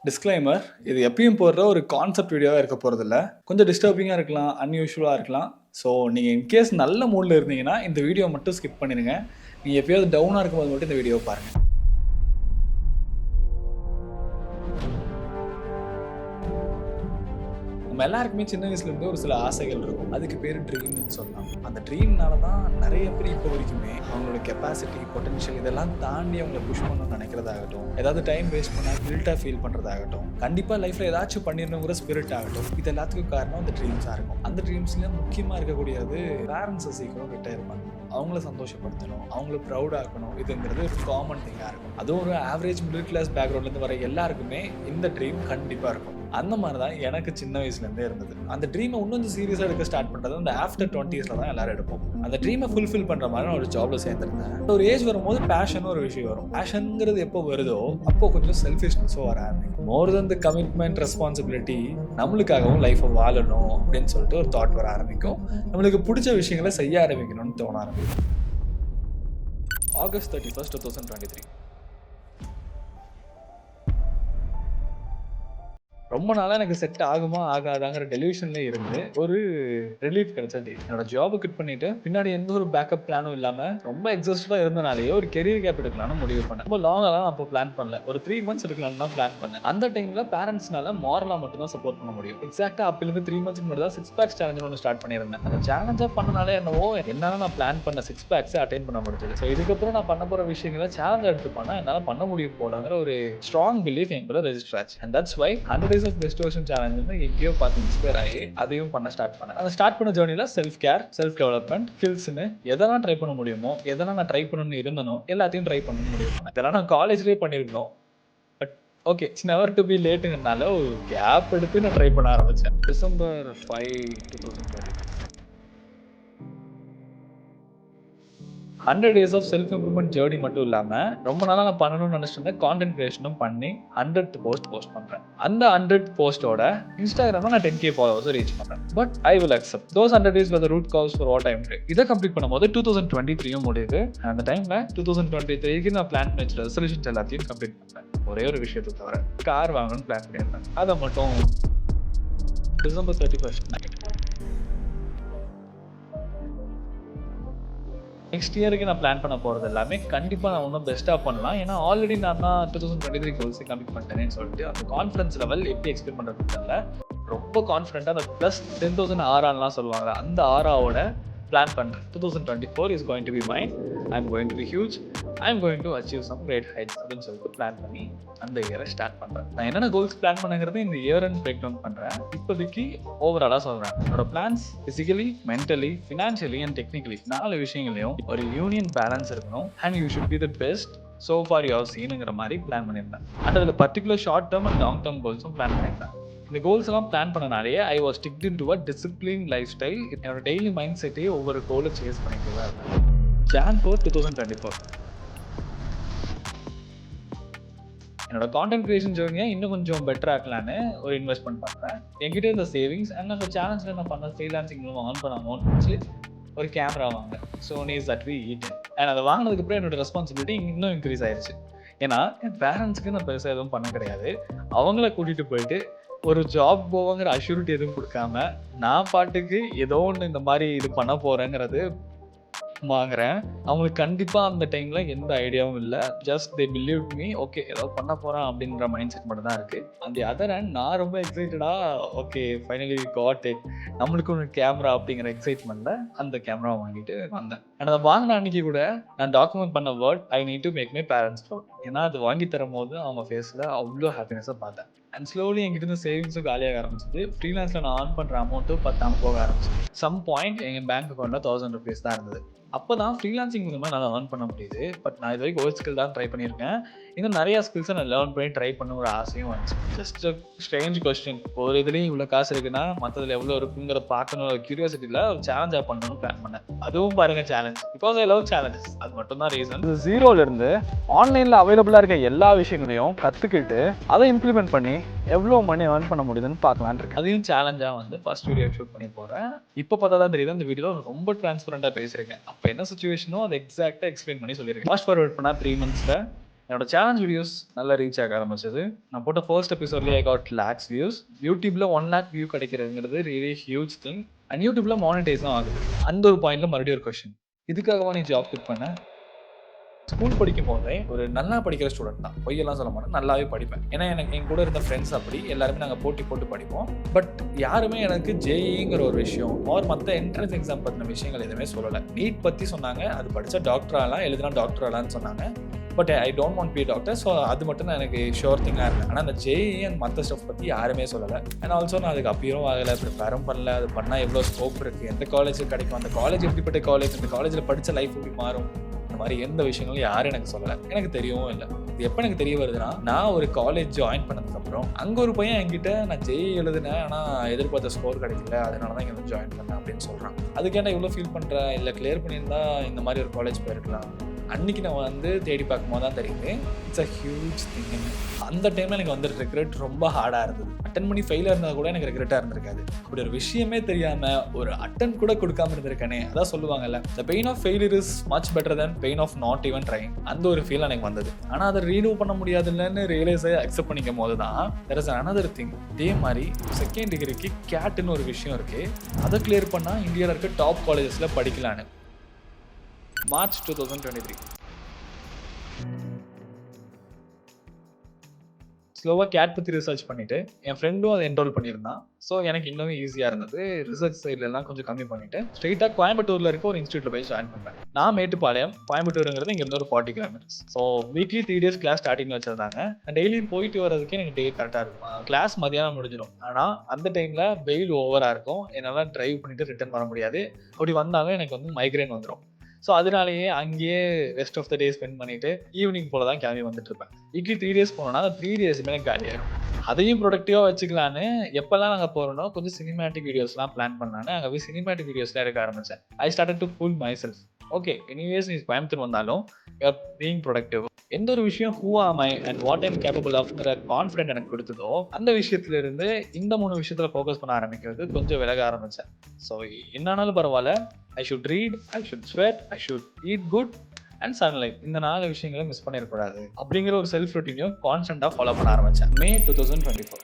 Disclaimer, இது எப்பயும் போடுற ஒரு கான்செப்ட் வீடியோவாக இருக்க போகிறதில்ல. கொஞ்சம் டிஸ்டர்பிங்காக இருக்கலாம், அன்யூஷுவலாக இருக்கலாம். ஸோ நீங்கள் இன்கேஸ் நல்ல மூடில் இருந்தீங்கன்னா இந்த வீடியோ மட்டும் ஸ்கிப் பண்ணிடுங்க. நீங்கள் எப்பயாவது டவுனாக இருக்கும்போது மட்டும் இந்த வீடியோ பாருங்கள். நம்ம எல்லாருக்குமே சின்ன வயசுலேருந்து ஒரு சில ஆசைகள் இருக்கும். அதுக்கு பேர் ட்ரீம்னு சொல்லலாம். அந்த ட்ரீம்னால தான் நிறைய பேர் இப்போ வரைக்குமே அவங்களோட கெப்பாசிட்டி, பொட்டன்ஷியல் இதெல்லாம் தாண்டி அவங்களை புஷ் பண்ணணும்னு நினைக்கிறதாகட்டும், ஏதாவது டைம் வேஸ்ட் பண்ணால் கில்ட்டாக ஃபீல் பண்ணுறதாகட்டும், கண்டிப்பாக லைஃப்பில் ஏதாச்சும் பண்ணிடணுங்கிற ஸ்பிரிட் ஆகட்டும், இது எல்லாத்துக்கும் காரணம் அந்த ட்ரீம்ஸாக இருக்கும். அந்த ட்ரீம்ஸ்லேயே முக்கியமாக இருக்கக்கூடியது பேரண்ட்ஸை சீக்கிரம் ரிட்டையர் பண்ணணும், அவங்கள சந்தோஷப்படுத்தணும், அவங்கள ப்ரௌட் ஆக்கணும். இதுங்கிறது ஒரு காமன் திங்காக இருக்கும். அதுவும் ஒரு ஆவரேஜ் மிடில் கிளாஸ் பேக்ரவுண்ட்லேருந்து வர எல்லாருக்குமே இந்த ட்ரீம் கண்டிப்பாக இருக்கும். அந்த மாதிரி தான் எனக்கு சின்ன வயசுலேருந்தே இருந்தது. அந்த ட்ரீமை இன்னும் கொஞ்சம் சீரியஸாக எடுக்க ஸ்டார்ட் பண்ணுறது அந்த ஆஃப்டர் 20s தான் எல்லாரும் எடுப்போம். அந்த ட்ரீமை ஃபுல்ஃபில் பண்ணுற மாதிரி நான் ஒரு ஜாப்ல சேர்ந்துருந்தேன். ஒரு ஏஜ் வரும்போது பேஷன் ஒரு விஷயம் வரும். பேஷனுங்கிறது எப்போ வருதோ அப்போ கொஞ்சம் செல்ஃபிஷ்னஸும் வர ஆரம்பிக்கும். மோர் தென் தி கமிட்மெண்ட், ரெஸ்பான்சிபிலிட்டி, நம்மளுக்காகவும் லைஃப்பை வாழணும் அப்படின்னு சொல்லிட்டு ஒரு தாட் வர ஆரம்பிக்கும். நம்மளுக்கு பிடிச்ச விஷயங்களை செய்ய ஆரம்பிக்கணும்னு தோண ஆரம்பிக்கும். August 31st, 2023 ரொம்ப நாளாக எனக்கு செட் ஆகுமா ஆகாதாங்கிற டெலிவிஷன்ல இருந்து ஒரு ரிலீஃப் கிடைச்சது. என்னோட ஜாபை கிட் பண்ணிட்டு பின்னாடி எந்த ஒரு பேக்கப் பிளானும் இல்லாம ரொம்ப எக்ஸாஸ்டா இருந்தனாலேயே ஒரு கெரியர் கேப் எடுக்கலாம்னு முடிவு பண்ணேன். ரொம்ப லாங்காலாம் அப்போ பிளான் பண்ணல, ஒரு 3 months எடுக்கலாம்னு தான் பிளான் பண்ணேன். அந்த டைம்ல பேரண்ட்ஸ்னால மாரலா மட்டும் தான் சப்போர்ட் பண்ண முடியும். எக்ஸாக்டா அப்பிலிருந்து 3 months முன்னாடி தான் 6 packs சேலஞ்ச் ஒன்று ஸ்டார்ட் பண்ணியிருந்தேன். அந்த சேலஞ்சா பண்ணனாலே என்னவோ என்னால நான் பிளான் பண்ண 6 packs அட்டைன் பண்ண முடிஞ்சது. ஸோ இதுக்கப்புறம் நான் பண்ண போற விஷயங்களை சேலஞ்ச் எடுத்து பண்ணா என்னால பண்ண முடியும் போலங்கிற ஒரு ஸ்ட்ராங் பிலீஃப் என்குள்ள ரெஜிஸ்டர் ஆச்சு. And that's why 100 days of best version challenge எங்கேயோ பார்த்து இன்ஸ்பயர் ஆகி அதையும் பண்ண ஸ்டார்ட் பண்ணேன். அந்த ஸ்டார்ட் பண்ண ஜேர்னில செல்ஃப் கேர், செல்ஃப் டெவலப்மெண்ட், ஸ்கில்ஸ்னு எதெல்லாம் ட்ரை பண்ண முடியுமோ, எதெல்லாம் நான் ட்ரை பண்ணணும்னு இருந்தனோ எல்லாத்தையும் ட்ரை பண்ண முடியும். இதெல்லாம் நான் காலேஜ்லேயே பண்ணியிருக்கணும். But okay, it's never to be லேட்டுங்கிறனால ஒரு கேப் எடுத்து நான் ட்ரை பண்ண ஆரம்பிச்சேன். December 5, 2020 100 days of self improvement journey மட்டும் இல்லாம ரொம்ப நாளா நான் பண்ணணும்னு நினைச்சிட்டு இருந்த கான்டென்ட் கிரியேஷனும் பண்ணி 100th போஸ்ட் பண்றேன். அந்த 100th போஸ்டோட இன்ஸ்டாகிராம்ல நான் 10k ஃபாலோவர்ஸ் ரீச் பண்றேன். But I will accept those 100 days were the root cause for what I am doing. இதை கம்ப்ளீட் பண்ணும்போது 2023 முடியுது. அந்த டைம்ல 2023க்கு நான் பிளான் பண்ண வச்ச ரெசல்யூஷன்ஸ் எல்லாத்தையும் கம்ப்ளீட் பண்றேன். ஒரே ஒரு விஷயத்தை தவிர கார் வாங்கணும்னு பிளான் பண்ணியிருந்தேன். அதை மட்டும் December 31st night நெக்ஸ்ட் இயருக்கு நான் பிளான் பண்ண போகிறது எல்லாமே கண்டிப்பாக நான் இன்னும் பெஸ்ட்டாக பண்ணலாம். ஏன்னா ஆல்ரெடி நான் தான் 2023 கோல்ஸை கம்ப்ளீட் பண்ணிட்டேன்னு சொல்லிட்டு அந்த கான்ஃபிடன்ஸ் லெவல் எப்படி எக்ஸ்பிளைன் பண்ணுறது தெரியல. ரொம்ப கான்ஃபிடென்ட்டாக அந்த ப்ளஸ் 10,000 ஆறான்லாம் சொல்லுவாங்க, அந்த ஆறாவோட பிளான் பண்ணுறேன். 2024 is going to be mind. I am going to be huge. I am going to achieve some great heights அப்படின்னு சொல்லிட்டு பிளான் பண்ணி அந்த இயரை ஸ்டார்ட் பண்ணுறேன். நான் என்னென்ன கோல்ஸ் பிளான் பண்ணுங்கிறது இந்த இயர் அண்ட் பிரேக் டவுன் பண்ணுறேன். இப்போதைக்கு ஓவராலாக சொல்கிறேன். என்னோட plans physically, mentally, financially and technically 4 விஷயங்களையும் ஒரு யூனியன் பேலன்ஸ் இருக்கணும். And you should be the best so far your சீனுங்கிற மாதிரி பிளான் பண்ணியிருந்தேன். அண்ட் அதில் particular short term and long term கோல்ஸும் பிளான் பண்ணியிருந்தேன். இந்த கோல்ஸ் எல்லாம் பிளான் பண்ணனாலேயே I was strict into a discipline lifestyle. என்னோட டெய்லி மைண்ட் செட்டே ஒவ்வொரு கோலை சேஸ் பண்ணிட்டு தான் இருந்தேன். Jan 4, 2024 என்னோட கான்டென்ட் கிரியேஷன் ஜேர்னியை இன்னும் கொஞ்சம் பெட்டர் ஆக்கலான்னு ஒரு இன்வெஸ்ட்மெண்ட் பண்ணுறேன். என்கிட்ட இருந்த சேவிங்ஸ் அண்ட் அந்த சேலஞ்சில் நான் பண்ண ஃப்ரீலான்சிங் ஆன் பண்ண அமௌண்ட் வச்சு ஒரு கேமரா வாங்கினேன். Sony ZV-E10. அண்ட் அதை வாங்கினதுக்கப்புறம் என்னோட ரெஸ்பான்சிபிலிட்டி இன்னும் இன்க்ரீஸ் ஆயிடுச்சு. ஏன்னா என் பேரண்ட்ஸுக்கு நான் பெருசாக எதுவும் பண்ண கிடையாது. அவங்கள கூட்டிகிட்டு போயிட்டு ஒரு ஜாப் போவாங்கிற அஷ்யூரிட்டி எதுவும் கொடுக்காம நான் பாட்டுக்கு ஏதோ ஒன்று இந்த மாதிரி இது பண்ண போகிறேங்கிறது வாங்குறேன். அவங்களுக்கு கண்டிப்பாக அந்த டைமில் எந்த ஐடியாவும் இல்லை. Just they believe me. Okay, ஏதோ பண்ண போகிறேன் அப்படின்ற மைண்ட் செட் மட்டும் தான் இருக்குது. அந்த அதர் ஹேண்ட் நான் ரொம்ப எக்ஸைட்டடாக ஓகே ஃபைனலி காட் இட், நம்மளுக்கு ஒரு கேமரா அப்படிங்கிற எக்ஸைட்மெண்ட்டில் அந்த கேமரா வாங்கிட்டு வந்தேன். அண்ட் அதை வாங்கின அன்றைக்கி கூட நான் டாக்குமெண்ட் பண்ண word I need to make my parents proud. ஏன்னா அது வாங்கி தரும் போது அவங்க ஃபேஸில் அவ்வளோ ஹாப்பினஸை பார்த்தேன். அண்ட் ஸ்லோலி என்கிட்ட இருந்து சேவிங்ஸும் காலியாக ஆரம்பிச்சிது. ஃப்ரீலான்ஸில் நான் ஆன் பண்ணுற அமௌண்ட்டும் பத்தாமல் போக ஆரம்பிச்சிது. சம் பாயிண்ட் எங்கள் பேங்க் அக்கௌண்ட்டில் 1000 rupees தான் இருந்தது. அப்போ தான் ஃப்ரீலான்சிங் மூலமாக நான் ஏர்ன் பண்ண முடியுது. பட் நான் இது வரைக்கும் ஒரு ஸ்கில் தான் ட்ரை பண்ணியிருக்கேன். இன்னும் நிறையா ஸ்கில்ஸை நான் லேர்ன் பண்ணி ட்ரை பண்ண ஒரு ஆசையும் வந்துச்சு. ஜஸ்ட் ஸ்ட்ரேஞ்ச் கொஸ்டின், ஒரு இதுலேயும் இவ்வளோ காசு இருக்குன்னா மற்றதில் எவ்வளோ இருக்குங்கிறத பார்க்கணும் ஒரு க்யூரியாசிட்டியில் ஒரு சேலஞ்சாக பண்ணணும்னு பிளான் பண்ணேன். அதுவும் பாருங்கள் challenge. Because I love challenges. அது மட்டும் தான் ரீசன். ஜீரோலேருந்து ஆன்லைனில் அவைலபிளாக இருக்க எல்லா விஷயங்களையும் கற்றுக்கிட்டு அதை இம்ப்ளிமெண்ட் பண்ணி எவ்வளோ மணி ஏர்ன் பண்ண முடியுதுன்னு பார்க்கலான்னு இருக்கு. அதையும் சேலஞ்சாக வந்து ஃபர்ஸ்ட் வீடியோ ஷூட் பண்ணி போகிறேன். இப்போ பார்த்தா தான் தெரியுது அந்த வீடியோவில் ரொம்ப டிரான்ஸ்பரண்டாக பேசியிருக்கேன். அப்போ என்ன சுச்சுவேஷனோ அதை எக்ஸாக்டாக எக்ஸ்பிளைன் பண்ணி சொல்லியிருக்கேன். ஃபாஸ்ட் ஃபார்வர்ட் பண்ணால் 3 monthsல என்னோட சேலஞ்ச் வீடியோஸ் நல்லா ரீச் ஆக ஆரம்பிச்சது. நான் போட்ட ஃபர்ஸ்ட் எபிசோட்லேயே ஐ காட் லேக்ஸ் வியூஸ். யூடியூப்ல 1 lakh வியூ கிடைக்கிறதுங்கிறது ரியலி ஹியூஜ் திங். அண்ட் யூடியூப்ல மானிட்டைஸும் ஆகுது. அந்த ஒரு பாயிண்ட்ல மறுபடியும் ஒரு கொஸ்டின், இதுக்காகவா நீ ஜாப் குவிட் பண்ண? ஸ்கூல் படிக்கும் போதே ஒரு நல்லா படிக்கிற ஸ்டூடெண்ட் தான், பொய்யெல்லாம் சொல்ல மாட்டேன், நல்லாவே படிப்பேன். ஏன்னா எனக்கு என் கூட இருந்த ஃப்ரெண்ட்ஸ் அப்படி எல்லாருமே நாங்கள் போட்டி போட்டு படிப்போம். பட் யாருமே எனக்கு ஜேஇங்கிற ஒரு விஷயம் ஆர் மற்ற என்ட்ரன்ஸ் எக்ஸாம் பற்றின விஷயங்கள் எதுவுமே சொல்லலை. நீட் பற்றி சொன்னாங்க, அது படித்தா டாக்டர் ஆகலாம், எழுதுனா டாக்டர் ஆகலான்னு சொன்னாங்க. But I don't want be doctor. So அது மட்டும் தான் எனக்கு ஷோர் திங்காக இருந்தேன். ஆனால் அந்த ஜேஇ அண்ட் மற்ற ஸ்டஃப் பற்றி யாருமே சொல்லலை. அண்ட் ஆல்சோ நான் அதுக்கு அப்பியரும் ஆகலை, ப்ரிப்பேரும் பண்ணல. அது பண்ணால் எவ்வளோ ஸ்கோப் இருக்குது, எந்த காலேஜுக்கு கிடைக்கும், அந்த காலேஜ் எப்படிப்பட்ட காலேஜ், அந்த காலேஜில் படித்த லைஃப் எப்படி மாறும், இந்த மாதிரி எந்த விஷயங்களும் யாரும் எனக்கு சொல்லலை. எனக்கு தெரியவும் இல்லை. இது எப்போ எனக்கு தெரிய வருதுன்னா, நான் ஒரு காலேஜ் ஜாயின் பண்ணதுக்கப்புறம் அங்கே ஒரு பையன் என்கிட்ட நான் ஜெய் எழுதுனேன், ஆனால் எதிர்பார்த்த ஸ்கோர் கிடைக்கல, அதனால தான் இங்கே வந்து ஜாயின் பண்ணேன் அப்படின்னு சொல்கிறான். அதுக்கேண்டா இவ்வளோ ஃபீல் பண்ணுறேன், இல்லை கிளியர் பண்ணியிருந்தா இந்த மாதிரி ஒரு காலேஜ் போயிருக்கலாம். அன்றைக்கி நான் வந்து தேடி பார்க்கும்போது தான் தெரியுது இட்ஸ் அ ஹியூஜ் திங். அந்த டைமில் எனக்கு வந்து ரெக்ரெட் ரொம்ப ஹார்டாக இருந்தது. அட்டன் பண்ணி ஃபெயிலாக இருந்தால் கூட எனக்கு ரெக்ரெட்டாக இருந்திருக்காது. அப்படி ஒரு விஷயமே தெரியாமல் ஒரு அட்டன் கூட கொடுக்காம இருந்திருக்கேனே, அதான் சொல்லுவாங்கல்ல, the pain of failure is much better than pain of not even trying. அந்த ஒரு ஃபீல் எனக்கு வந்தது. ஆனால் அதை ரீனியூ பண்ண முடியாதுன்னு ரியலைஸை அக்செப்ட் பண்ணிக்கும் போது தான் தெர் இஸ் அனதர் திங். இதே மாதிரி செகண்ட் டிகிரிக்கு கேட்னு ஒரு விஷயம் இருக்குது, அதை கிளியர் பண்ணால் இந்தியாவில் இருக்க டாப் காலேஜஸில் படிக்கலான்னு. மார்ச் 2023 ஸ்லோவாக கேட் பற்றி ரிசர்ச் பண்ணிவிட்டு என் ஃப்ரெண்டும் அதை என்ரோல் பண்ணியிருந்தான். ஸோ எனக்கு இன்னும் ஈஸியாக இருந்தது. ரிசர்ச் சைட்லலாம் கொஞ்சம் கம்மி பண்ணிவிட்டு ஸ்ட்ரெயிட்டாக கோயம்புத்தூரில் இருக்க ஒரு இன்ஸ்டியூட்டில் போய் ஜாயின் பண்ணேன். நான் மேட்டுப்பாளையம், கோயம்புத்தூருங்கிறது இங்கேருந்து ஒரு 40 kilometers. So weekly 3 days class starting வச்சுருந்தாங்க. டெய்லியும் போயிட்டு வரதுக்கே எனக்கு டே கரெக்டாக இருக்கும். கிளாஸ் மதியானம் முடிஞ்சிடும். ஆனால் அந்த டைமில் வெயில் ஓவராக இருக்கும், என்னால் ட்ரைவ் பண்ணிவிட்டு ரிட்டர்ன் வர முடியாது. அப்படி வந்தாலும் எனக்கு வந்து மைக்ரேன் வந்துடும். ஸோ அதனாலேயே அங்கேயே rest of the day spend பண்ணிவிட்டு ஈவினிங் போல் தான் கிளம்பி வந்துட்டு இருப்பேன். வீக்லி 3 days போனோன்னா அந்த 3 daysமே எனக்கு காலியாகிடும். அதையும் ப்ரொடக்டிவாக வச்சுக்கலான்னு எப்போல்லாம் நாங்கள் போகிறோன்னா கொஞ்சம் சினிமேட்டிக் வீடியோஸ்லாம் பிளான் பண்ணலான்னு அங்கே போய் சினிமேட்டிக் வீடியோஸ்லாம் எடுக்க ஆரம்பித்தேன். I started to full my self. Okay, anyways நீ கோயம்புத்தூர் வந்தாலும் யூஆர் பீயிங் ப்ரொடக்டிவ். எந்த ஒரு விஷயம் who am I and what I'm capable ஆஃப்ங்கிற கான்ஃபிடென்ட் எனக்கு கொடுத்ததோ அந்த விஷயத்துலேருந்து இந்த 3 விஷயத்தில் ஃபோக்கஸ் பண்ண ஆரம்பிக்கிறது கொஞ்சம் விலக ஆரம்பித்தேன். ஸோ என்னானாலும் பரவாயில்ல, I should read, I should sweat, I should eat good and sunlight. இந்த 4 விஷயங்களை மிஸ் பண்ணிடக்கூடாது அப்படிங்கிற ஒரு செல்ஃப் ரொட்டீனையும் கான்ஸ்டன்ட்டாக ஃபாலோ பண்ண ஆரம்பித்தேன். மே 2024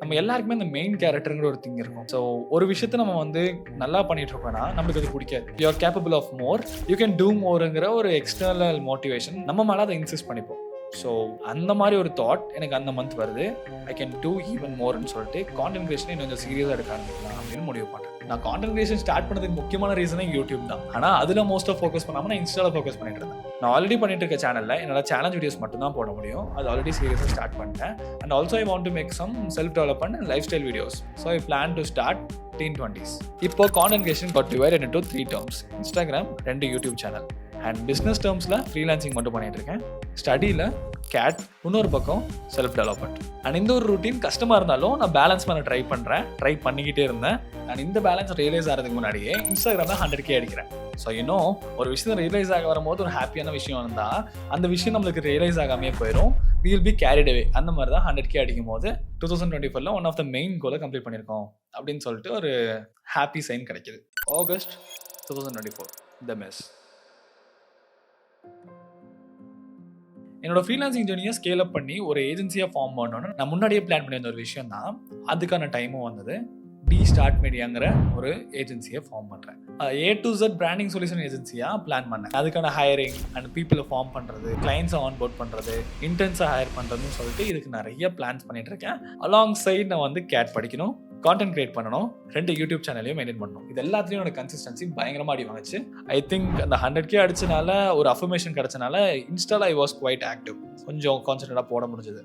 நம்ம எல்லாருக்குமே இந்த மெயின் கேரக்டருங்கிற ஒரு திங் இருக்கும். ஸோ ஒரு விஷயத்த நம்ம வந்து நல்லா பண்ணிட்டு இருக்கோம்னா நம்மளுக்கு அது பிடிக்காது. You are capable of more, you can do மோருங்கிற ஒரு எக்ஸ்டர்னல் மோட்டிவேஷன் நம்ம மேலே அதை இன்சிஸ்ட் பண்ணிப்போம். ஸோ அந்த மாதிரி ஒரு தாட் எனக்கு அந்த மந்த் வருது. ஐ கேன் டூ ஈவன் மோர்னு சொல்லிட்டு கான்டென்ட் கிரியேஷனை கொஞ்சம் சீரியஸாக எடுக்க ஆரம்பிக்கலாம் அப்படின்னு முடிவு பண்ணுறேன். நான் கான்டென்ட் கிரியேஷன் ஸ்டார்ட் பண்ணதுக்கு முக்கியமான ரீசனே யூடியூப் தான். ஆனால் அதில் மோஸ்ட்டாக ஃபோக்கஸ் பண்ணாமல் நான் இன்ஸ்டாவில் ஃபோக்கஸ் பண்ணிட்டு இருந்தேன். நான் ஆல்ரெடி பண்ணிட்டு இருக்க சேனலில் என்னோட சேலஞ்ச் வீடியோஸ் மட்டும் தான் போட முடியும். அது ஆல்ரெடி சீரியஸாக ஸ்டார்ட் பண்ணிட்டேன். And also I want to make some self development and life style videos. So I plan to start teen 20s. இப்போ content creation got divided into 3 terms. Instagram, 2 YouTube channel. And business டேர்ம்ஸில் freelancing மட்டும் பண்ணிட்டு இருக்கேன். ஸ்டடியில் gate, இன்னொரு பக்கம் self development. And இந்த ஒரு routine கஷ்டமாக இருந்தாலும் நான் பேலன்ஸ் பண்ண ட்ரை பண்ணிக்கிட்டே இருந்தேன். அண்ட் இந்த பேலன்ஸ் ரியலைஸ் ஆகிறதுக்கு முன்னாடியே இன்ஸ்டாகிராமில் 100K அடிக்கிறேன். ஸோ இன்னும் ஒரு விஷயம் ரியலைஸ் ஆக வரும்போது ஒரு ஹாப்பியான விஷயம் இருந்தால் அந்த விஷயம் நம்மளுக்கு ரியலைஸ் ஆகாமே போயிடும். we will be carried away. அந்த மாதிரி தான் 100K அடிக்கும் போது 2024 ஒன் ஆஃப் த மெயின் கோலை கம்ப்ளீட் பண்ணியிருக்கோம் அப்படின்னு சொல்லிட்டு ஒரு ஹாப்பி சைன் கிடைக்கிது. ஆகஸ்ட் 2024 த மெஸ். என்னோட ஃப்ரீலான்சிங் ஜர்னியை ஸ்கேல் அப் பண்ணி ஒரு ஏஜென்சியாக ஃபார்ம் பண்ணணும்னு நான் முன்னாடியே பிளான் பண்ணி வந்த ஒரு விஷயம் தான். அதுக்கான டைமும் வந்தது. ஸ்டார்ட் மீடியாங்கிற ஒரு ஏஜென்சியை ஃபார்ம் பண்ணுறேன். A to Z branding solution ஏஜென்சியாக பிளான் பண்ணேன். அதுக்கான ஹையரிங் அண்ட் பீப்புளை ஃபார்ம் பண்ணுறது, கிளைண்ட்ஸை ஆன்போர்ட் பண்ணுறது, இன்டர்ன்ஸை ஹையர் பண்ணுறதுன்னு சொல்லிட்டு இதுக்கு நிறைய பிளான்ஸ் பண்ணிட்டு இருக்கேன். அலாங் சைட் நான் வந்து கேட் படிக்கணும், கான்டென்ட் கிரியேட் பண்ணணும், 2 யூடியூப் சேனலையும் மெயின்டைன் பண்ணணும். இது எல்லாத்துலேயும் என்னோட கன்சிஸ்டன்சி பயங்கரமாக அடி வாங்குச்சு. ஐ திங்க் அந்த 100K அடிச்சனால ஒரு அஃபர்மேஷன் கிடச்சனால இன்ஸ்டால ஐ வாஸ் குவைட் ஆக்டிவ். கொஞ்சம் கான்சன்ட்ரேட்டாக போட முடிஞ்சது.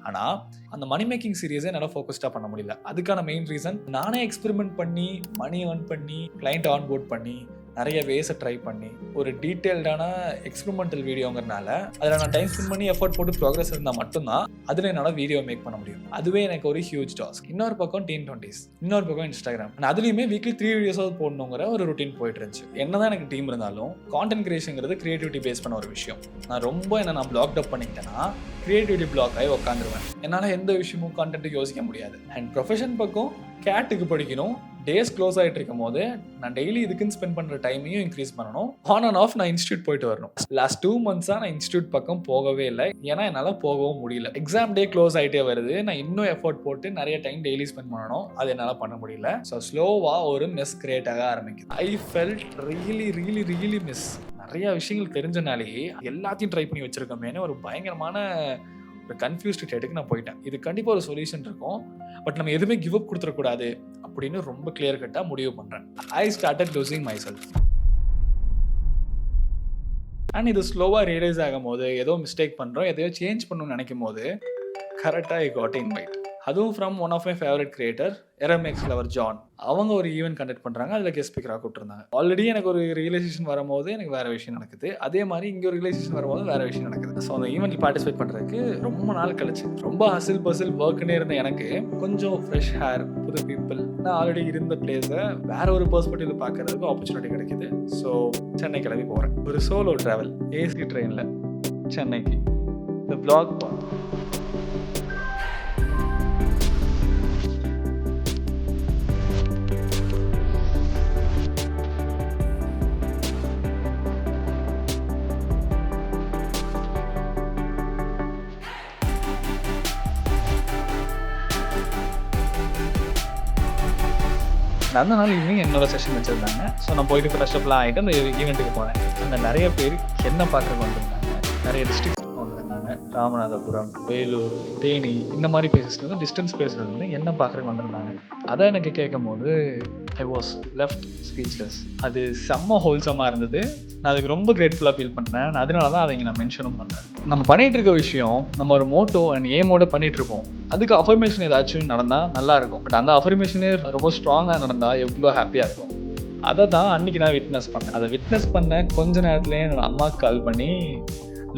ஆனால் அந்த மணி மேக்கிங் சீரியஸை என்னால் ஃபோக்கஸ்டாக பண்ண முடியல. அதுக்கான மெயின் ரீசன் நானே எக்ஸ்பெரிமெண்ட் பண்ணி மணி ஏர்ன் பண்ணி கிளைண்ட் ஆன்போர்ட் பண்ணி நிறைய வேஸை ட்ரை பண்ணி ஒரு டீட்டெயில்டான எக்ஸ்பெரிமெண்டல் வீடியோங்கிறனால அதில் நான் டைம் ஸ்பெண்ட் பண்ணி எஃபோர்ட் போட்டு ப்ரோக்ரஸ் இருந்தால் மட்டும்தான் அதில் என்னால் வீடியோ மேக் பண்ண முடியும். அதுவே எனக்கு ஒரு ஹியூஜ் டாஸ்க். இன்னொரு பக்கம் teen 20s, இன்னொரு பக்கம் இன்ஸ்டாகிராம். நான் அதுலேயுமே வீக்லி 3 வீடியோஸாவது போடணுங்கிற ஒரு ரொட்டீன் போயிட்டு இருந்துச்சு. என்னதான் எனக்கு டீம் இருந்தாலும் கான்டென்ட் கிரியேஷன்ங்கிறது கிரியேட்டிவிட்டி பேஸ் பண்ண ஒரு விஷயம். நான் ரொம்ப நான் பிளாக் அப் பண்ணிக்கிட்டேன்னா கிரியேட்டிவிட்டி பிளாக் ஆகி உட்காந்துருவேன். என்னால் எந்த விஷயமும் கான்டென்ட்டுக்கு யோசிக்க முடியாது. அண்ட் ப்ரொஃபஷன் பக்கம் கேட்டுக்கு படிக்கணும், டேஸ் க்ளோஸ் ஆகிட்டு இருக்கும் போது நான் டெய்லி இதுக்குன்னு ஸ்பெண்ட் பண்ணுற டைமையும் இன்க்ரீஸ் பண்ணணும். ஆன் அண்ட் ஆஃப் நான் இன்ஸ்டியூட் போயிட்டு வரணும். லாஸ்ட் 2 months நான் இன்ஸ்டியூட் பக்கம் போகவே இல்லை. ஏன்னா என்னால் போகவும் முடியல. எக்ஸாம் டே க்ளோஸ் ஆகிட்டே வருது. நான் இன்னும் எஃபோர்ட் போட்டு நிறைய டைம் டெய்லி ஸ்பெண்ட் பண்ணணும். அது என்னால் பண்ண முடியல. ஸோ ஸ்லோவாக ஒரு மிஸ் கிரியேட் ஆக ஆரம்பிக்குது. I felt really miss. நிறைய விஷயங்கள் தெரிஞ்சனாலேயே எல்லாத்தையும் ட்ரை பண்ணி வச்சிருக்கோமேனு ஒரு பயங்கரமான ஒரு கன்ஃபியூஸ்ட் ஸ்டேட்டுக்கு நான் போயிட்டேன். இது கண்டிப்பாக ஒரு சொல்யூஷன் இருக்கும். பட் நம்ம எதுவுமே கிவ் அப் கொடுத்துடக்கூடாது அப்படின்னு ரொம்ப கிளியர் கட்டாக முடிவு பண்ணுறேன். I started losing my self. And இது ஸ்லோவாக ரியலைஸ் ஆகும் போது ஏதோ மிஸ்டேக் பண்ணுறோம், எதையோ சேஞ்ச் பண்ணணும்னு நினைக்கும் போது கரெக்டாக ஐ காட் இன்வைட். அதுவும் from one of my favourite creator RMX lover John. அவங்க ஒரு ஈவெண்ட் கண்டக்ட் பண்ணுறாங்க. அதில் கெஸ்ட் ஸ்பீக்கராக கூப்பிட்டுருந்தாங்க. ஆல்ரெடி எனக்கு ஒரு ரியலைசேஷன் வரும்போது எனக்கு வேறு விஷயம் நடக்குது. அதே மாதிரி இங்கே ஒரு ரியலைசேஷன் வரும்போது வேறு விஷயம் நடக்குது. ஸோ அந்த ஈவெண்ட்டில் பார்ட்டிசிபேட் பண்ணுறதுக்கு ரொம்ப நாள் கழிச்சு ரொம்ப ஹசில் பசில் ஒர்க்குன்னே இருந்த எனக்கு கொஞ்சம் ஃப்ரெஷ் ஹேர், புது பீப்புள், நான் ஆல்ரெடி இருந்த பிளேஸை வேற ஒரு பெர்ஸ்பெக்டிவ்ல பார்க்கறதுக்கு ஆப்பர்ச்சுனிட்டி கிடைக்குது. ஸோ சென்னை கிளம்பி போகிறேன். ஒரு சோலோ ட்ராவல் ஏசி ட்ரெயினில் சென்னைக்கு. இந்த வ்ளாக் அந்த நாள் ஈவினிங் என்னோட செஷன் வச்சுருந்தாங்க. ஸோ நான் போயிட்டு ஃப்ரெஷ்அப்லாம் ஆகிட்டு அந்த ஈவெண்ட்டுக்கு போனேன். அங்கே நிறைய பேர் என்ன பார்க்க வந்திருந்தாங்க. நிறைய டிஸ்ட்ரிக்ட் வந்திருந்தாங்க. ராமநாதபுரம், வேலூர், தேனி இந்த மாதிரி பிளேசஸ்லேருந்து டிஸ்டன்ஸ் பிளேஸ்லேருந்து என்ன பார்க்குறதுக்கு வந்திருந்தாங்க. அதை எனக்கு கேட்கும் போது ஐ வாஸ் லெஃப்ட் ஸ்பீச்லெஸ். அது செம்ம ஹோல்சமாக இருந்தது. நான் அதுக்கு ரொம்ப கிரேட்ஃபுல்லாக ஃபீல் பண்ணேன். அதனால தான் அதை இங்கே நான் மென்ஷனும் பண்ணுறேன். நம்ம பண்ணிகிட்டு இருக்க விஷயம் நம்ம ஒரு மோட்டோ அண்ட் ஏமோட பண்ணிகிட்ருப்போம். அதுக்கு அஃபர்மேஷன் ஏதாச்சும் நடந்தால் நல்லாயிருக்கும். பட் அந்த அஃபர்மேஷனே ரொம்ப ஸ்ட்ராங்காக நடந்தால் எவ்வளோ ஹாப்பியாக இருக்கும். அதை தான் அன்றைக்கி நான் விட்னஸ் பண்ணேன். அதை விட்னஸ் பண்ண கொஞ்ச நேரத்துலேயே என்னோடய அம்மாவுக்கு கால் பண்ணி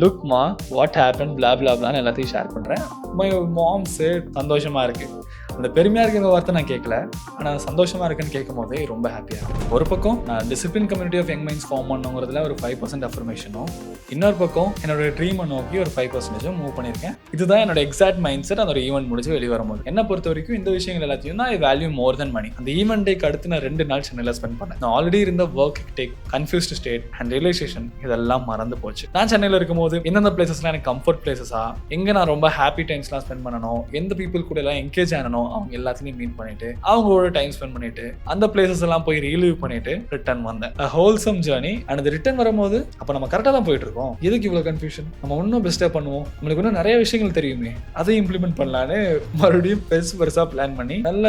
லுக்மா வாட் ஹேப்பன் பிளாப்லாப்லான்னு எல்லாத்தையும் ஷேர் பண்ணுறேன். மை மாம்ஸு சந்தோஷமாக இருக்குது. அந்த பெருமையாக இருக்கிற வார்த்தை நான் கேட்கல, ஆனால் சந்தோஷமாக இருக்குன்னு கேட்கும் போதே ரொம்ப ஹாப்பியாக இருக்கும். ஒரு பக்கம் நான் discipline community of young minds form பண்ணுங்கிறதுல ஒரு 5% அஃபர்மேஷனும், இன்னொரு பக்கம் என்னோட ட்ரீமை நோக்கி ஒரு 5% மூவ் பண்ணியிருக்கேன். இதுதான் என்னோட எக்ஸாக்ட் மைண்ட் செட். அந்த ஒரு ஈவெண்ட் முடிச்சு வெளியே வரும்போது என்னை பொறுத்த வரைக்கும் இந்த விஷயங்கள் எல்லாத்தையும் நான் வேல்யூ மோர் தென் மணி. அந்த ஈவெண்ட் டேக்கு அடுத்து நான் 2 நாள் சென்னையில் ஸ்பெண்ட் பண்ணேன். நான் ஆல்ரெடி இருந்த work tag, confused state and realisation இதெல்லாம் மறந்து போச்சு. நான் சென்னையில் இருக்கும்போது எந்தெந்த பிளேசஸ்லாம் எனக்கு கம்ஃபர்ட் பிளேசஸா, எங்கே நான் ரொம்ப ஹாப்பி டைம்ஸ்லாம் ஸ்பெண்ட் பண்ணணும், எந்த பீப்புள் கூட எல்லாம் என்கேஜ் ஆகணும், அவங்க எல்லாத்தையும் மீட் பண்ணிட்டு அவங்களோட டைம் ஸ்பெண்ட் பண்ணிட்டு அந்த பிளேசஸ் எல்லாம் போய் ரீலீவ் பண்ணிட்டு ரிட்டர்ன் வந்தேன். a wholesome journey. and அந்த ரிட்டர்ன் வரும்போது அப்ப நம்ம கரெக்டா தான் போயிட்டு இருக்கோம். எதுக்கு இவ்வளவு கன்ஃபியூஷன்? நம்ம இன்னும் பெஸ்டா பண்ணுவோம். நம்மளுக்கு இன்னும் நிறைய விஷயங்கள் தெரியுமே, அதை இம்ப்ளிமெண்ட் பண்ணலான்னு மறுபடியும் பெருசா பிளான் பண்ணி நல்ல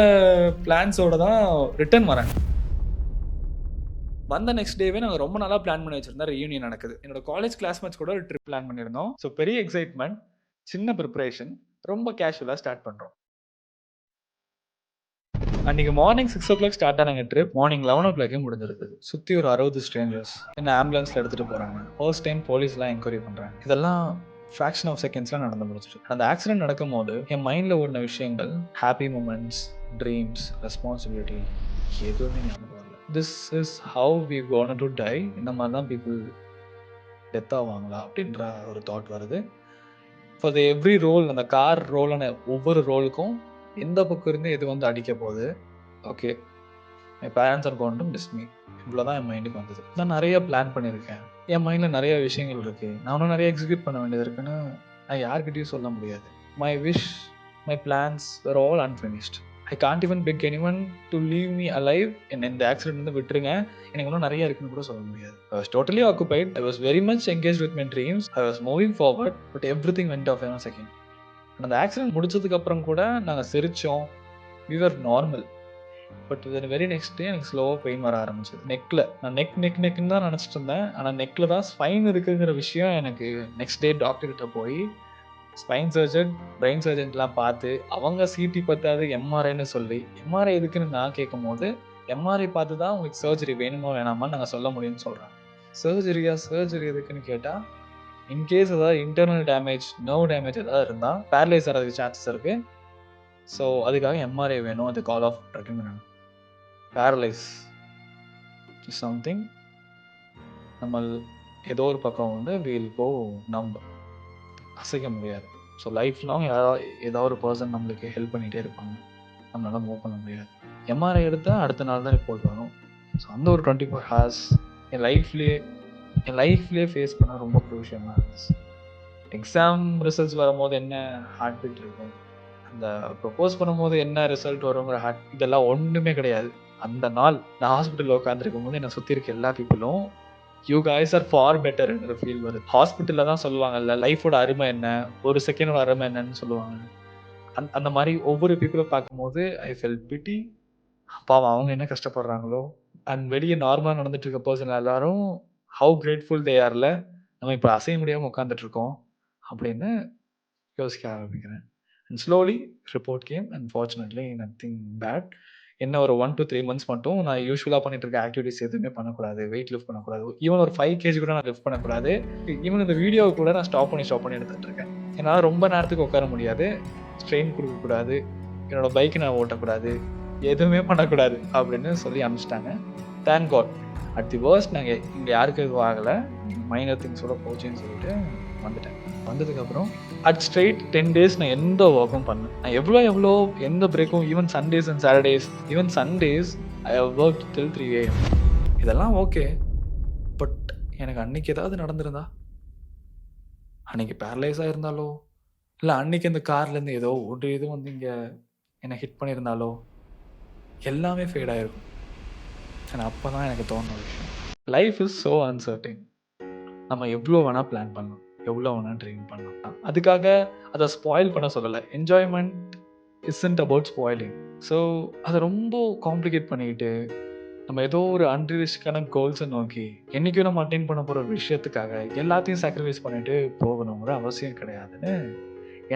பிளான்ஸோட தான் ரிட்டர்ன் வரேன். வந்த நெக்ஸ்ட் டேவே நாங்கள் ரொம்ப நாளாக பிளான் பண்ணி வச்சிருந்தா ரியூனியன் நடக்குது. என்னோட காலேஜ் கிளாஸ்மேட்ஸ் கூட ஒரு ட்ரிப் பிளான் பண்ணியிருந்தோம். ஸோ பெரிய எக்ஸைட்மெண்ட், சின்ன ப்ரிப்பரேஷன், ரொம்ப கேஷுவலாக ஸ்டார்ட் பண்ணுறோம். அன்றைக்கி மார்னிங் 6 o'clock ஸ்டார்ட் ஆனாங்க ட்ரிப். மார்னிங் 11 o'clock முடிஞ்சிருக்கு. சுற்றி ஒரு 60 strangers என்ன ஆம்புலன்ஸில் எடுத்துகிட்டு போகிறாங்க. ஃபர்ஸ்ட் டைம் போலீஸ்லாம் என்கொயரி பண்ணுறாங்க. இதெல்லாம் ஃப்ராக்ஷன் ஆஃப் செகண்ட்ஸ்லாம் நடந்து முடிச்சிட்டு அந்த ஆக்சிடென்ட் நடக்கும் போது என் மைண்டில் ஓடின விஷயங்கள், ஹாப்பி மூமெண்ட்ஸ், ட்ரீம்ஸ், ரெஸ்பான்சிபிலிட்டி எதுவுமே ஞாபகம் வரல. This is how we gonna to die. இந்த மாதிரி தான் பீப்புள் டெத் ஆவாங்களா அப்படின்ற ஒரு தாட் வருது. ஃபார் த எவ்ரி ரோல், அந்த கார் ரோலான ஒவ்வொரு ரோலுக்கும் எந்த பக்கம் இருந்து எது வந்து அடிக்க போகுது, okay my parents are going to miss me, இவ்வளோதான் என் மைண்டுக்கு வந்தது. நான் நிறைய பிளான் பண்ணியிருக்கேன். என் மைண்டில் நிறைய விஷயங்கள் இருக்குது. நானும் நிறைய எக்ஸிக்யூட் பண்ண வேண்டியது இருக்குன்னு நான் யார்கிட்டையும் சொல்ல முடியாது. My wish, my plans were all unfinished. I can't even beg anyone to leave me alive. இந்த ஆக்சிடென்ட் வந்து விட்டுருங்க, எனக்கு இன்னும் நிறைய இருக்குன்னு கூட சொல்ல முடியாது. I was totally occupied. I was very much engage with my dreams. I was moving forward. But everything went off in a second. அந்த ஆக்சிடென்ட் முடிச்சதுக்கப்புறம் கூட நாங்கள் சிரித்தோம். We were normal. But very next day எனக்கு ஸ்லோவாக pain வர ஆரம்பிச்சது நெக்கில். நான் நெக்னு தான் நினச்சிட்டு இருந்தேன். ஆனால் நெக்கில் தான் ஸ்பைன் இருக்குங்கிற விஷயம் எனக்கு நெக்ஸ்ட் டே டாக்டர்கிட்ட போய் ஸ்பைன் சர்ஜன், பிரெயின் சர்ஜன்ட்லாம் பார்த்து அவங்க சிடி பத்தாது எம்ஆர்ஐன்னு சொல்லி, எம்ஆர்ஐ எதுக்குன்னு நான் கேட்கும் போது எம்ஆர்ஐ பார்த்து தான் உங்களுக்கு சர்ஜரி வேணுமா வேணாமான்னு நாங்கள் சொல்ல முடியும்னு சொல்கிறேன். சர்ஜரி எதுக்குன்னு கேட்டால், இன்கேஸ் ஏதாவது இன்டர்னல் டேமேஜ், நர்வ் டேமேஜ் ஏதாவது இருந்தால் பேரலைஸ் ஆகிறதுக்கு சான்சஸ் இருக்குது. ஸோ அதுக்காக எம்ஆர்ஐ வேணும். அது call off treatment. Paralyse is something நம்ம ஏதோ ஒரு பக்கம் வந்து வீல் கோ நம்ப அசைக்க முடியாது. ஸோ லைஃப் லாங் ஏதாவது ஒரு பர்சன் நம்மளுக்கு ஹெல்ப் பண்ணிகிட்டே இருப்பாங்க. நம்மளால மூவ் பண்ண முடியாது. எம்ஆர்ஐ எடுத்தால் அடுத்த நாள் தான் ரிப்போர்ட் வரும். ஸோ அந்த ஒரு 24 ஹார்ஸ் என் லைஃப்லேயே ஃபேஸ் பண்ண ரொம்ப க்ரூஷியலாக இருந்துச்சு. எக்ஸாம் ரிசல்ட்ஸ் வரும்போது என்ன ஹார்ட் பீட் இருக்கும், அந்த ப்ரொப்போஸ் பண்ணும்போது என்ன ரிசல்ட் வருங்கிற இதெல்லாம் ஒன்றுமே கிடையாது. அந்த நாள் நான் ஹாஸ்பிட்டலில் உட்காந்துருக்கும் போது என்னை சுற்றி இருக்க எல்லா பீப்புளும் யூ கைஸ் ஆர் ஃபார் பெட்டர்ன்ற ஃபீல் வருது. ஹாஸ்பிட்டலில் தான் சொல்லுவாங்கல்ல லைஃபோட அருமை என்ன, ஒரு செகண்டோட அருமை என்னன்னு சொல்லுவாங்க. அந்த மாதிரி ஒவ்வொரு பீப்புளும் பார்க்கும்போது ஐ ஃபெல் பிட்டி. பாவம் அவங்க என்ன கஷ்டப்படுறாங்களோ. அண்ட் வெளியே நார்மலாக நடந்துட்டு இருக்க பர்சன் எல்லாரும் ஹவு கிரேட்ஃபுல் தே ஆர்ல, நம்ம இப்போ அசைய முடியாமல் உட்காந்துட்டு இருக்கோம் அப்படின்னு யோசிக்க ஆரம்பிக்கிறேன். And slowly report came and fortunately nothing bad. என்ன ஒரு 1 to 3 months மட்டும் நான் யூஸ்வலாக பண்ணிட்டு இருக்க ஆக்டிவிட்டிஸ் எதுவுமே பண்ணக்கூடாது, வெயிட் லிஃப்ட் பண்ணக்கூடாது, ஈவன் ஒரு 5 kg கூட நான் லிஃப்ட் பண்ணக்கூடாது. ஈவன் இந்த வீடியோவை கூட நான் ஸ்டாப் பண்ணி எடுத்துகிட்டு இருக்கேன். என்னால் ரொம்ப நேரத்துக்கு உட்கார முடியாது, ஸ்ட்ரெயின் கொடுக்கக்கூடாது, என்னோட பைக்கை நான் ஓட்டக்கூடாது, எதுவுமே பண்ணக்கூடாது அப்படின்னு சொல்லி அனுப்பிச்சிட்டாங்க. Thank God. At the worst நாங்கள் இங்கே யாருக்கு எதுவும் ஆகலை, மைனர் திங்ஸோட போச்சுன்னு சொல்லிட்டு வந்துட்டேன். வந்ததுக்கப்புறம் அட் ஸ்ட்ரெயிட் 10 days நான் எந்த ஒர்க்கும் பண்ணேன். நான் எவ்வளோ எந்த பிரேக்கும், even Sundays and Saturdays, even Sundays I have work till 3 AM. இதெல்லாம் ஓகே. பட் எனக்கு அன்னைக்கு ஏதாவது நடந்திருந்தா, அன்னைக்கு பேரலைஸாக இருந்தாலோ, இல்லை அன்னைக்கு இந்த கார்லேருந்து ஏதோ ஒரு இது வந்து இங்கே என்னை ஹிட் பண்ணியிருந்தாலோ எல்லாமே ஃபேட் ஆகிருக்கும். ஆனால் அப்போ தான் எனக்கு தோணுன விஷயம், லைஃப் இஸ் ஸோ அன்சர்டைன். நம்ம எவ்வளோ வேணால் பிளான் பண்ணலாம், எவ்வளோ வேணால் ட்ரீம் பண்ணலாம். அதுக்காக அதை ஸ்பாயில் பண்ண சொல்லலை. Enjoyment isn't about spoiling. So அதை ரொம்ப காம்ப்ளிகேட் பண்ணிக்கிட்டு நம்ம ஏதோ ஒரு அன்ரியலிஸ்டிக்கான கோல்ஸை நோக்கி என்றைக்கும் நம்ம அட்டைன் பண்ண போகிற விஷயத்துக்காக எல்லாத்தையும் சாக்ரிஃபைஸ் பண்ணிட்டு போகணுங்கிற அவசியம் கிடையாதுன்னு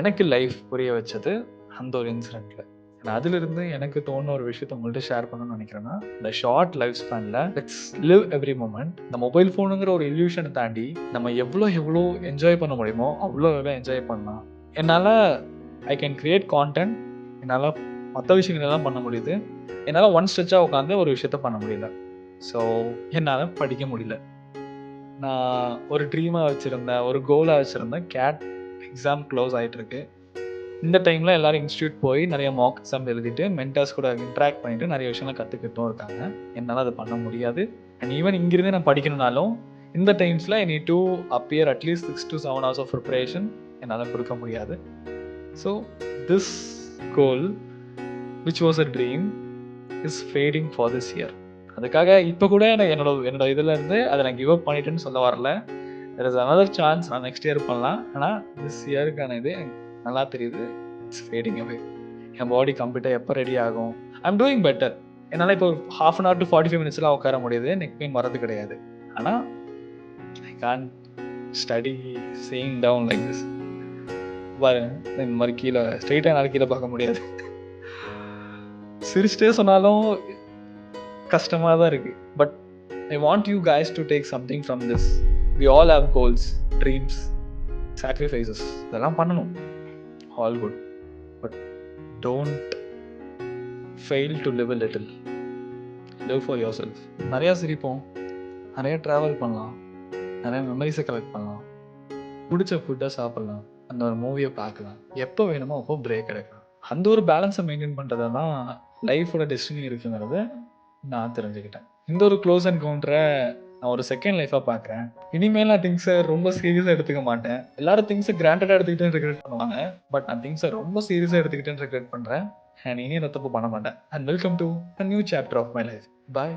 எனக்கு லைஃப் புரிய வச்சது அந்த ஒரு இன்சிடெண்ட்டில். நான் அதிலிருந்து எனக்கு தோணுன ஒரு விஷயத்தை உங்கள்கிட்ட ஷேர் பண்ணணும்னு நினைக்கிறேன்னா, இந்த ஷார்ட் லைஃப் ஸ்பேனில் லெட்ஸ் லிவ் எவ்ரி மொமெண்ட். இந்த மொபைல் ஃபோனுங்கிற ஒரு இல்யூஷனை தாண்டி நம்ம எவ்வளோ என்ஜாய் பண்ண முடியுமோ அவ்வளோ என்ஜாய் பண்ணலாம். என்னால் ஐ கேன் கிரியேட் கான்டென்ட், என்னால் மற்ற விஷயங்களெல்லாம் பண்ண முடியுது. என்னால் ஒன் ஸ்ட்ரெச்சாக உட்காந்து ஒரு விஷயத்த பண்ண முடியல. ஸோ என்னால் படிக்க முடியல. நான் ஒரு ட்ரீமாக வச்சுருந்தேன், ஒரு கோலாக வச்சுருந்தேன். கேட் எக்ஸாம் க்ளோஸ் ஆகிட்டுருக்கு. இந்த டைமில் எல்லோரும் இன்ஸ்டியூட் போய் நிறைய மாக் எக்ஸாம் எழுதிட்டு மென்டர்ஸ் கூட இன்ட்ராக்ட் பண்ணிவிட்டு நிறைய விஷயங்கள் கற்றுக்கிட்டும் இருக்காங்க. என்னால் அதை பண்ண முடியாது. அண்ட் ஈவன் இங்கிருந்தே நான் படிக்கணும்னாலும் இந்த டைம்ஸில் I need to appear at least 6 to 7 hours of preparation என்னால் கொடுக்க முடியாது. So this goal which was a dream is fading for this year. அதுக்காக இப்போ கூட என்னோட இதில் இருந்து அதை நான் கிவ் அப் பண்ணிட்டேன்னு சொல்ல வரல. தெர் இஸ் அனதர் சான்ஸ், நான் நெக்ஸ்ட் இயர் பண்ணலாம். ஆனால் திஸ் இயருக்கான இது நல்லா தெரியுது, இட்ஸ் ஃபேடிங் அவே. என் பாடி கம்ப்ளீட்டாக எப்போ ரெடி ஆகும், ஐம் டூயிங் பெட்டர். என்னால் இப்போ 1/2 hour to 45 minutesலாம் உட்கார முடியுது, நெக் பெயின் வரது கிடையாது. ஆனால் I can study saying down like this. பாரு இந்த மாதிரி கீழே ஸ்ட்ரெயிட்டாக என்னால் கீழே பார்க்க முடியாது. சிரிச்சிட்டே சொன்னாலும் கஷ்டமாக தான் இருக்குது. But I want you guys to take something from this. We all have goals, dreams, sacrifices, இதெல்லாம் பண்ணணும். All good, but don't fail to live a little. Live for yourself. நிறையா சிரிப்போம், நிறைய ட்ராவல் பண்ணலாம், நிறைய மெமரிஸை கலெக்ட் பண்ணலாம், பிடிச்ச ஃபுட்டை சாப்பிட்லாம், அந்த ஒரு மூவியை பார்க்கலாம், எப்போ வேணுமோ அப்போ பிரேக் எடுக்கலாம். அந்த ஒரு பேலன்ஸை மெயின்டைன் பண்ணுறது தான் லைஃபோட டெஸ்டினி இருக்குங்கிறத நான் தெரிஞ்சுக்கிட்டேன். இந்த ஒரு க்ளோஸ் என்கவுண்டரை நான் ஒரு செகண்ட் லைஃபாக பார்க்குறேன். இனிமேல் நான் திங்ஸை ரொம்ப சீரியஸாக எடுத்துக்க மாட்டேன். எல்லாரும் திங்ஸை கிராண்டடாக எடுத்துக்கிட்டேன்னு ரெக்ரெட் பண்ணுவாங்க. பட் நான் திங்ஸை ரொம்ப சீரியஸாக எடுத்துக்கிட்டேன்னு ரெக்ரெட் பண்ணுறேன். அண்ட் இனி அந்த தப்பு பண்ண மாட்டேன். And welcome to a new chapter of my life. Bye.